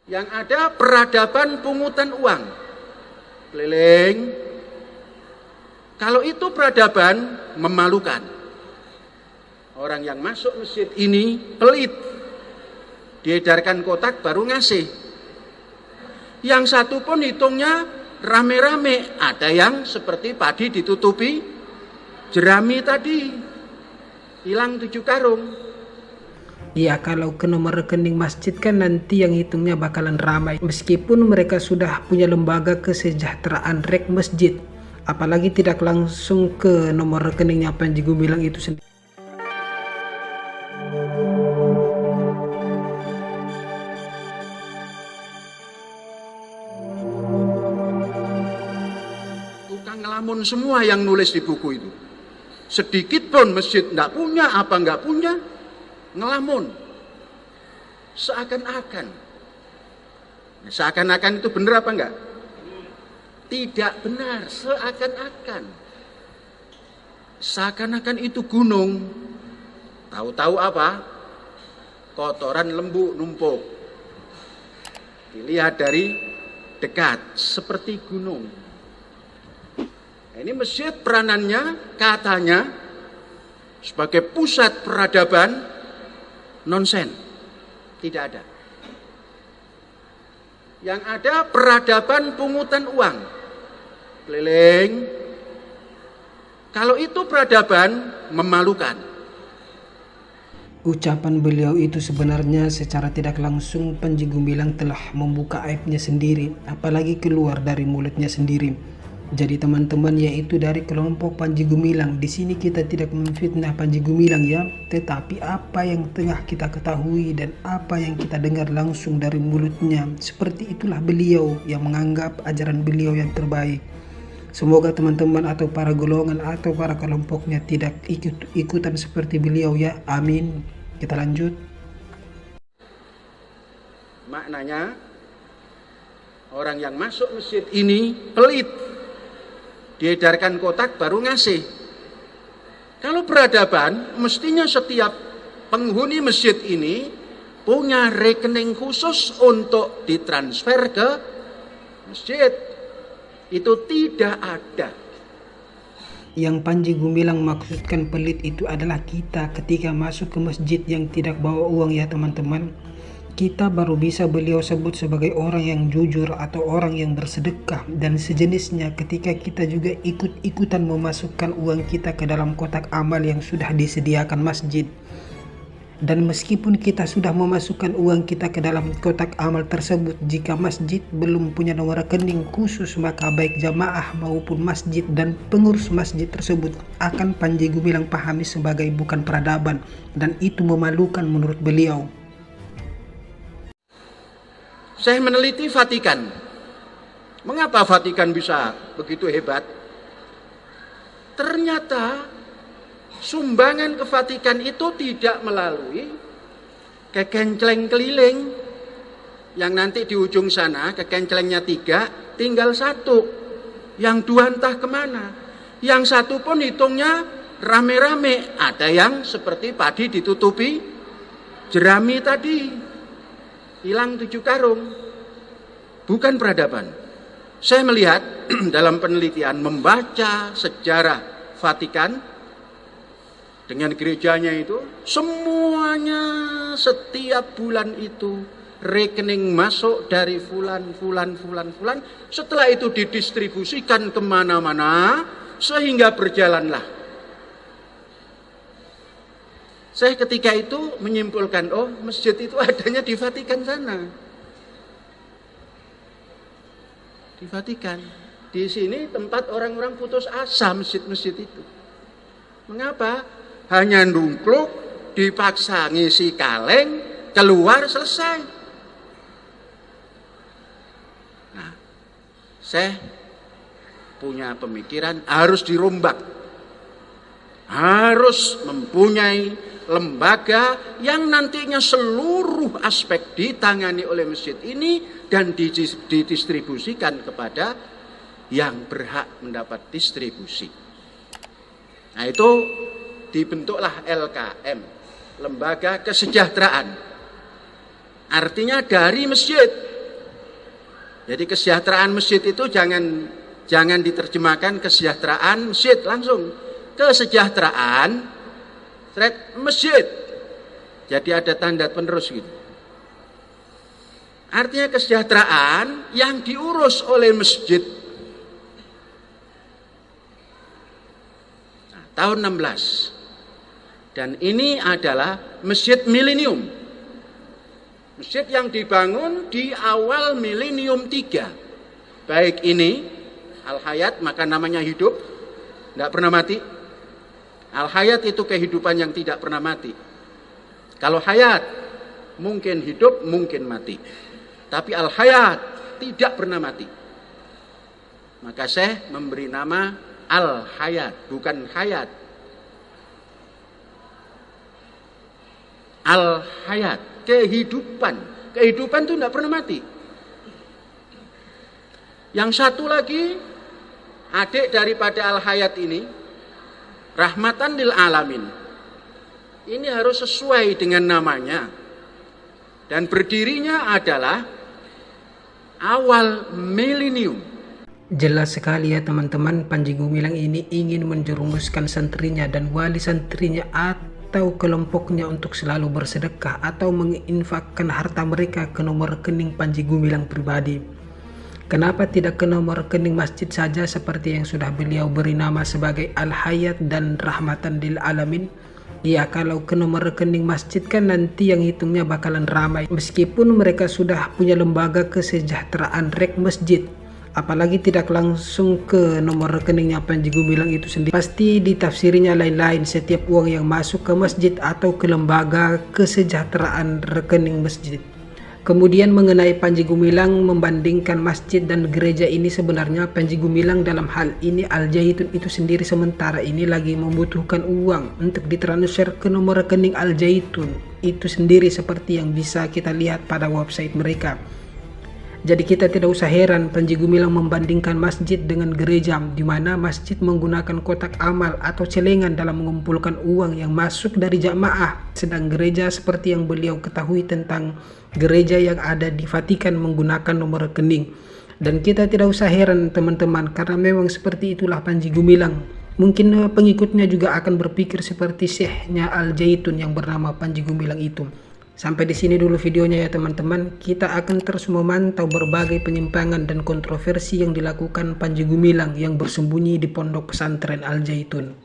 Yang ada peradaban pungutan uang keliling. Kalau itu peradaban memalukan. Orang yang masuk masjid ini pelit, diedarkan kotak baru ngasih. Yang satu pun hitungnya rame-rame, ada yang seperti padi ditutupi jerami tadi, hilang 7 karung. Ya, kalau ke nomor rekening masjid kan nanti yang hitungnya bakalan ramai. Meskipun mereka sudah punya lembaga kesejahteraan rek masjid, apalagi tidak langsung ke nomor rekeningnya Panji Gumilang itu sendiri. Tukang ngelamun semua yang nulis di buku itu. Sedikit pun masjid enggak punya, apa enggak punya, ngelamun. Seakan-akan. Seakan-akan itu benar apa enggak? Tidak benar, seakan-akan. Seakan-akan itu gunung. Tahu-tahu apa? Kotoran lembu numpuk. Dilihat dari dekat, seperti gunung. Ini masjid peranannya katanya sebagai pusat peradaban nonsen. Tidak ada. Yang ada peradaban pungutan uang keliling. Kalau itu peradaban memalukan. Ucapan beliau itu sebenarnya secara tidak langsung Panji Gumilang telah membuka aibnya sendiri, apalagi keluar dari mulutnya sendiri. Jadi teman-teman, yaitu dari kelompok Panji Gumilang, di sini kita tidak memfitnah Panji Gumilang ya, tetapi apa yang tengah kita ketahui dan apa yang kita dengar langsung dari mulutnya, seperti itulah beliau yang menganggap ajaran beliau yang terbaik. Semoga teman-teman atau para golongan atau para kelompoknya tidak ikutan seperti beliau ya. Amin. Kita lanjut. Maknanya orang yang masuk masjid ini pelit, diedarkan kotak baru ngasih. Kalau peradaban, mestinya setiap penghuni masjid ini punya rekening khusus untuk ditransfer ke masjid. Itu tidak ada. Yang Panji Gumilang maksudkan pelit itu adalah kita ketika masuk ke masjid yang tidak bawa uang ya teman-teman. Kita baru bisa beliau sebut sebagai orang yang jujur atau orang yang bersedekah dan sejenisnya ketika kita juga ikut-ikutan memasukkan uang kita ke dalam kotak amal yang sudah disediakan masjid. Dan meskipun kita sudah memasukkan uang kita ke dalam kotak amal tersebut, jika masjid belum punya nomor rekening khusus, maka baik jamaah maupun masjid dan pengurus masjid tersebut akan Panji Gumilang pahami sebagai bukan peradaban, dan itu memalukan menurut beliau. Saya meneliti Vatikan. Mengapa Vatikan bisa begitu hebat? Ternyata sumbangan ke Vatikan itu tidak melalui kekenceleng keliling yang nanti di ujung sana kekencelengnya 3, tinggal 1, yang 2 entah kemana, yang 1 pun hitungnya rame-rame, ada yang seperti padi ditutupi jerami tadi, hilang 7 karung. Bukan peradaban. Saya melihat dalam penelitian, membaca sejarah Vatikan dengan gerejanya itu, semuanya setiap bulan itu rekening masuk dari fulan. Setelah itu didistribusikan kemana-mana sehingga berjalanlah. Saya ketika itu menyimpulkan, oh masjid itu adanya di Vatikan sana. Di Vatikan. Di sini tempat orang-orang putus asa masjid-masjid itu. Mengapa? Hanya nungkluk, dipaksa ngisi kaleng, keluar, selesai. Nah, saya punya pemikiran harus dirombak. Harus mempunyai lembaga yang nantinya seluruh aspek ditangani oleh masjid ini dan didistribusikan kepada yang berhak mendapat distribusi. Nah itu dibentuklah LKM, Lembaga Kesejahteraan. Artinya dari masjid Jadi kesejahteraan masjid itu jangan diterjemahkan kesejahteraan masjid langsung. Kesejahteraan masjid. Jadi ada tanda penerus gitu. Artinya kesejahteraan yang diurus oleh masjid. Nah, tahun 16. Dan ini adalah Masjid Milenium. Masjid yang dibangun di awal milenium 3. Baik ini Al-Hayat, maka namanya hidup, tidak pernah mati. Al-Hayat itu kehidupan yang tidak pernah mati. Kalau hayat, mungkin hidup, mungkin mati. Tapi Al-Hayat tidak pernah mati. Maka Syekh memberi nama Al-Hayat, bukan Hayat. Al-Hayat, kehidupan. Kehidupan itu tidak pernah mati. Yang satu lagi, adik daripada Al-Hayat ini, Rahmatan lil Alamin. Ini harus sesuai dengan namanya. Dan berdirinya adalah awal milenium. Jelas sekali ya teman-teman, Panji Gumilang ini ingin menjerumuskan santrinya dan wali santrinya atau kelompoknya untuk selalu bersedekah atau menginfakkan harta mereka ke nomor rekening Panji Gumilang pribadi. Kenapa tidak ke nomor rekening masjid saja seperti yang sudah beliau beri nama sebagai Al-Hayat dan Rahmatan lil Alamin? Ya, kalau ke nomor rekening masjid kan nanti yang hitungnya bakalan ramai. Meskipun mereka sudah punya lembaga kesejahteraan rek masjid, apalagi tidak langsung ke nomor rekeningnya Panji Gumilang itu sendiri, pasti ditafsirinya lain-lain setiap uang yang masuk ke masjid atau ke lembaga kesejahteraan rekening masjid. Kemudian mengenai Panji Gumilang membandingkan masjid dan gereja ini, sebenarnya Panji Gumilang dalam hal ini Al-Zaitun itu sendiri sementara ini lagi membutuhkan uang untuk ditransfer ke nomor rekening Al-Zaitun itu sendiri seperti yang bisa kita lihat pada website mereka. Jadi kita tidak usah heran Panji Gumilang membandingkan masjid dengan gereja, di mana masjid menggunakan kotak amal atau celengan dalam mengumpulkan uang yang masuk dari jamaah, sedang gereja seperti yang beliau ketahui tentang gereja yang ada di Vatikan menggunakan nomor rekening. Dan kita tidak usah heran teman-teman, karena memang seperti itulah Panji Gumilang. Mungkin pengikutnya juga akan berpikir seperti Syekhnya Al-Zaitun yang bernama Panji Gumilang itu. Sampai di sini dulu videonya ya teman-teman. Kita akan terus memantau berbagai penyimpangan dan kontroversi yang dilakukan Panji Gumilang yang bersembunyi di pondok pesantren Al-Zaitun.